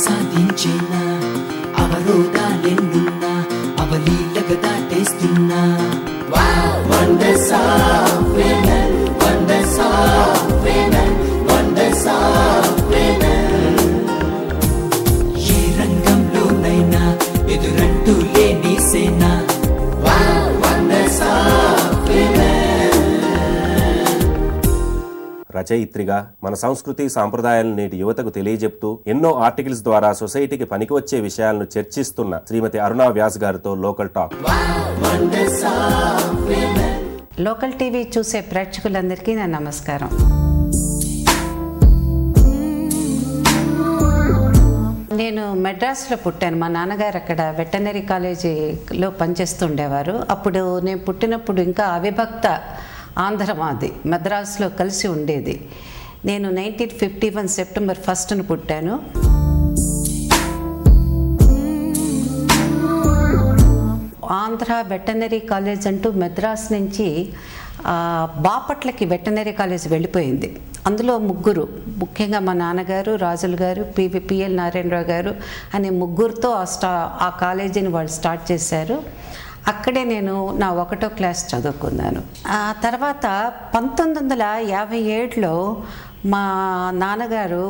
సాధించేనా అవరోధాలెన్నున్నా అవలీలగా దాటేస్తున్నా wonders of women wonders of women wonders of women ఏ రంగంలోనైనా ఎదురంటూ లేని సేన వండర్స్ ఆఫ్ విమెన్. రచయిత్రిగా మన సంస్కృతి సాంప్రదాయాలను నేటి యువతకు తెలియజెప్తూ ఎన్నో ఆర్టికల్స్ ద్వారా సొసైటీకి పనికి వచ్చే విషయాలను చర్చిస్తున్న శ్రీమతి అరుణా వ్యాస్ గారితో లోకల్ టాక్. లోకల్ టీవీ చూసే ప్రేక్షకులందరికీ నా నమస్కారం. నేను మెడ్రాస్లో పుట్టాను. మా నాన్నగారు అక్కడ వెటర్నరీ కాలేజీలో పనిచేస్తుండేవారు. అప్పుడు నేను పుట్టినప్పుడు ఇంకా అవిభక్త ఆంధ్ర మాది మద్రాసులో కలిసి ఉండేది. నేను 1951 సెప్టెంబర్ 1న పుట్టాను. ఆంధ్ర వెటర్నరీ కాలేజ్ అంటూ మద్రాస్ నుంచి బాపట్లకి వెటర్నరీ కాలేజ్ వెళ్ళిపోయింది. అందులో ముగ్గురు, ముఖ్యంగా మా నాన్నగారు, రాజులు గారు, పిఎల్ నారాయణరావు గారు అనే ముగ్గురితో ఆ కాలేజీని వాళ్ళు స్టార్ట్ చేశారు. అక్కడే నేను నా 1వ క్లాస్ చదువుకున్నాను. ఆ తర్వాత 1957లో మా నాన్నగారు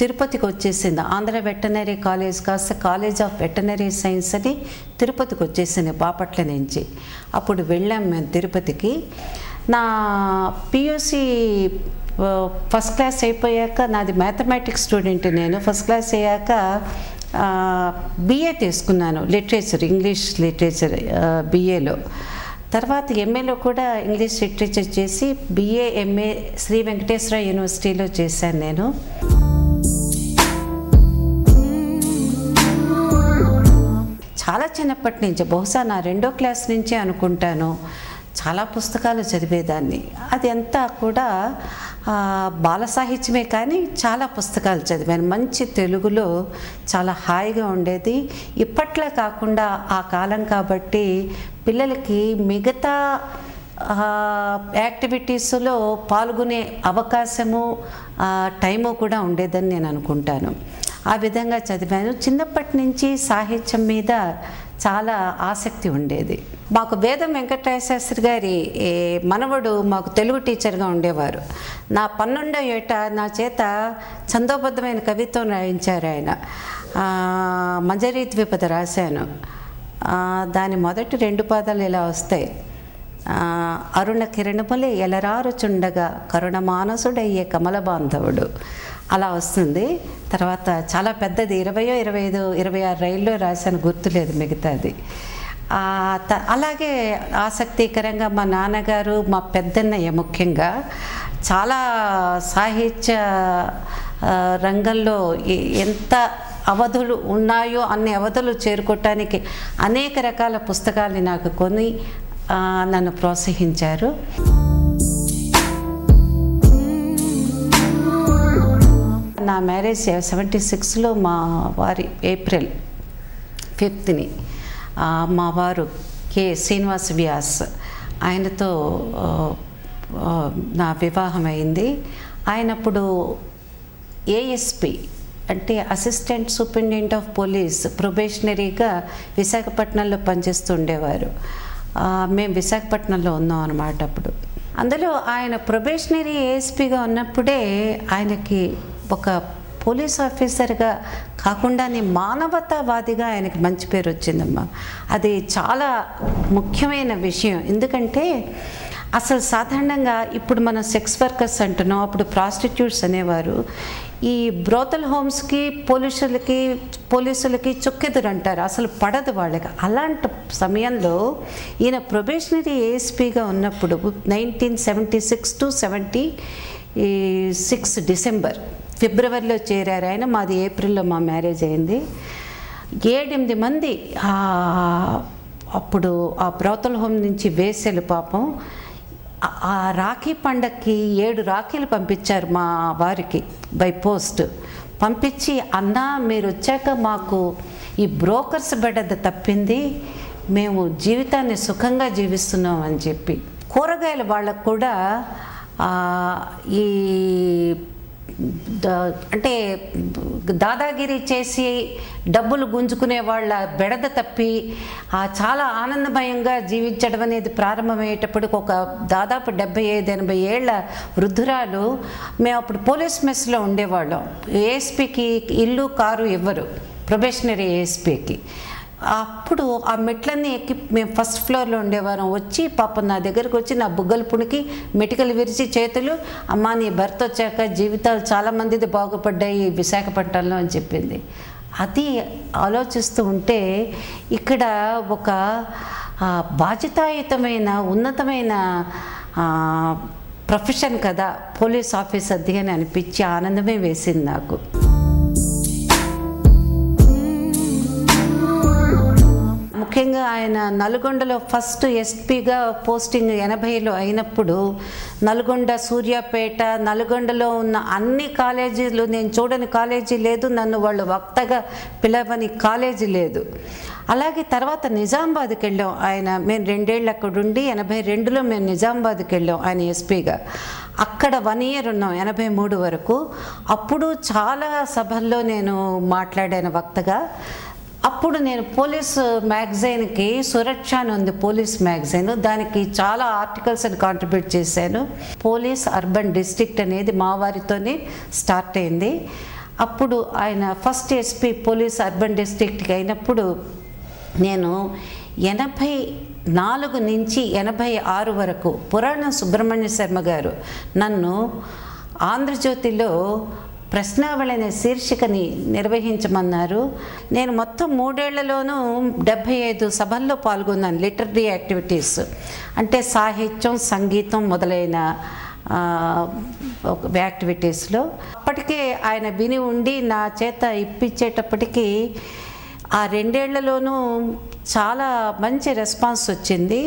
తిరుపతికి వచ్చేసింది. ఆంధ్ర వెటర్నరీ కాలేజ్ కాస్త కాలేజ్ ఆఫ్ వెటర్నరీ సైన్స్ అని తిరుపతికి వచ్చేసింది బాపట్ల నుంచి. అప్పుడు వెళ్ళాం మేము తిరుపతికి. నా పియూసీ ఫస్ట్ క్లాస్ అయిపోయాక, నాది మ్యాథమెటిక్స్ స్టూడెంట్, నేను ఫస్ట్ క్లాస్ అయ్యాక బిఏ తీసుకున్నాను, లిటరేచర్, ఇంగ్లీష్ లిటరేచర్ బిఏలో. తర్వాత ఎంఏలో కూడా ఇంగ్లీష్ లిటరేచర్ చేసి బిఏ ఎంఏ శ్రీ వెంకటేశ్వర యూనివర్సిటీలో చేశాను నేను. చాలా చిన్నప్పటి నుంచి, బహుశా నా 2వ క్లాస్ నుంచే అనుకుంటాను, చాలా పుస్తకాలు చదివేదాన్ని. అది అంతా కూడా బాల సాహిత్యమే, కానీ చాలా పుస్తకాలు చదివాను. మంచి తెలుగులో చాలా హాయిగా ఉండేది. ఇప్పట్లో కాకుండా ఆ కాలం కాబట్టి పిల్లలకి మిగతా యాక్టివిటీస్లో పాల్గొనే అవకాశము టైము కూడా ఉండేదని నేను అనుకుంటాను. ఆ విధంగా చదివాను. చిన్నప్పటి నుంచి సాహిత్యం మీద చాలా ఆసక్తి ఉండేది. మాకు వేదం వెంకటరాయ శాస్త్రి గారి మనవడు మాకు తెలుగు టీచర్గా ఉండేవారు. నా 12వ ఏట నా చేత ఛందోబద్ధమైన కవిత్వం రాయించారు ఆయన. మంజరీ ద్విపద రాశాను. దాని మొదటి 2 పాదాలు ఇలా వస్తాయి: అరుణ కిరణములే ఎలరారుచుండగా కరుణ మానసుడయ్యే కమల బాంధవుడు, అలా వస్తుంది. తర్వాత చాలా పెద్దది, 20, 25, 26 రైల్లో రాశాను, గుర్తులేదు మిగతాది. అలాగే ఆసక్తికరంగా మా నాన్నగారు, మా పెద్దన్నయ్య ముఖ్యంగా చాలా సాహిత్య రంగంలో ఎంత అవధులు ఉన్నాయో అన్ని అవధులు చేరుకోవటానికి అనేక రకాల పుస్తకాలని నాకు కొని నన్ను ప్రోత్సహించారు. నా మ్యారేజ్ 76లో మా వారి April 5th మా వారు కె శ్రీనివాస్ వ్యాస్ ఆయనతో నా వివాహం అయింది. ఆయనప్పుడు ఏఎస్పి అంటే అసిస్టెంట్ సూపరింటెండెంట్ ఆఫ్ పోలీస్ ప్రొబేషనరీగా విశాఖపట్నంలో పనిచేస్తూ ఉండేవారు. మేము విశాఖపట్నంలో ఉన్నాం అన్నమాట అప్పుడు. అందులో ఆయన ప్రొబేషనరీ ఏఎస్పిగా ఉన్నప్పుడే ఆయనకి ఒక పోలీస్ ఆఫీసర్గా కాకుండానే మానవతావాదిగా ఆయనకి మంచి పేరు వచ్చిందమ్మా. అది చాలా ముఖ్యమైన విషయం. ఎందుకంటే అసలు సాధారణంగా ఇప్పుడు మనం సెక్స్ వర్కర్స్ అంటున్నాం, అప్పుడు ప్రాస్టిట్యూట్స్ అనేవారు. ఈ బ్రోతల్ హోమ్స్కి పోలీసులకి చుక్కెదురు అంటారు, అసలు పడదు వాళ్ళకి. అలాంటి సమయంలో ఈయన ప్రొబేషనరీ ఏఎస్పీగా ఉన్నప్పుడు 1976 to 76 డిసెంబర్, ఫిబ్రవరిలో చేరారు ఆయన. మాది ఏప్రిల్లో మా మ్యారేజ్ అయింది. 7-8 మంది అప్పుడు ఆ బ్రోతల్ హోమ్ నుంచి వేసెలు పాపం ఆ రాఖీ పండగకి 7 రాఖీలు పంపించారు మా వారికి బై పోస్ట్. పంపించి, అన్నా మీరు వచ్చాక మాకు ఈ బ్రోకర్స్ బెడద తప్పింది, మేము జీవితాన్ని సుఖంగా జీవిస్తున్నాం అని చెప్పి. కూరగాయల వాళ్ళకు కూడా ఈ అంటే దాదాగిరి చేసి డబ్బులు గుంజుకునే వాళ్ళ బెడద తప్పి చాలా ఆనందమయంగా జీవించడం అనేది ప్రారంభమయ్యేటప్పటికి ఒక దాదాపు 75-80 ఏళ్ల వృద్ధురాలు, మేము అప్పుడు పోలీస్ మెస్లో ఉండేవాళ్ళం. ఏఎస్పీకి ఇల్లు కారు ఇవ్వరు, ప్రొబేషనరీ ఏఎస్పీకి. అప్పుడు ఆ మెట్లన్నీ ఎక్కి మేము ఫస్ట్ ఫ్లోర్లో ఉండేవారం. వచ్చి పాపం నా దగ్గరకు వచ్చి నా బుగ్గలు పుణికి మెటికలు విరిచి చేతులు, అమ్మా నీ భర్త వచ్చాక జీవితాలు చాలామందిది బాగుపడ్డాయి విశాఖపట్నంలో అని చెప్పింది. అది ఆలోచిస్తూ ఉంటే ఇక్కడ ఒక బాధ్యతాయుతమైన ఉన్నతమైన ప్రొఫెషన్ కదా పోలీస్ ఆఫీసర్ది అని అనిపించి ఆనందమే వేసింది నాకు. ముఖ్యంగా ఆయన నల్గొండలో ఫస్ట్ ఎస్పీగా పోస్టింగ్ 80లో అయినప్పుడు నల్గొండ, సూర్యాపేట, నల్గొండలో ఉన్న అన్ని కాలేజీలు, నేను చూడని కాలేజీ లేదు, నన్ను వాళ్ళు వక్తగా పిలవని కాలేజీ లేదు. అలాగే తర్వాత నిజామాబాద్కి వెళ్ళాం. మేము 2 ఏళ్ళు అక్కడ ఉండి 82లో మేము నిజామాబాద్కి వెళ్ళాం ఆయన ఎస్పీగా. అక్కడ 1 year ఉన్నాం 83 వరకు. అప్పుడు చాలా సభల్లో నేను మాట్లాడాను వక్తగా. అప్పుడు నేను పోలీస్ మ్యాగజైన్కి సురక్ష అని ఉంది పోలీస్ మ్యాగజైన్, దానికి చాలా ఆర్టికల్స్ అని కాంట్రిబ్యూట్ చేశాను. పోలీస్ అర్బన్ డిస్ట్రిక్ట్ అనేది మా వారితోనే స్టార్ట్ అయింది. అప్పుడు ఆయన ఫస్ట్ ఎస్పీ పోలీస్ అర్బన్ డిస్ట్రిక్ట్కి అయినప్పుడు నేను 84 నుంచి 86 వరకు పురాణం సుబ్రహ్మణ్య శర్మ గారు నన్ను ఆంధ్రజ్యోతిలో ప్రశ్నావళి అనే శీర్షికని నిర్వహించమన్నారు. నేను మొత్తం 3 ఏళ్లలోనూ 75 సభల్లో పాల్గొన్నాను. లిటరరీ యాక్టివిటీస్ అంటే సాహిత్యం, సంగీతం మొదలైన యాక్టివిటీస్లో. అప్పటికే ఆయన విని ఉండి నా చేత ఇప్పించేటప్పటికీ ఆ 2 ఏళ్లలోనూ చాలా మంచి రెస్పాన్స్ వచ్చింది.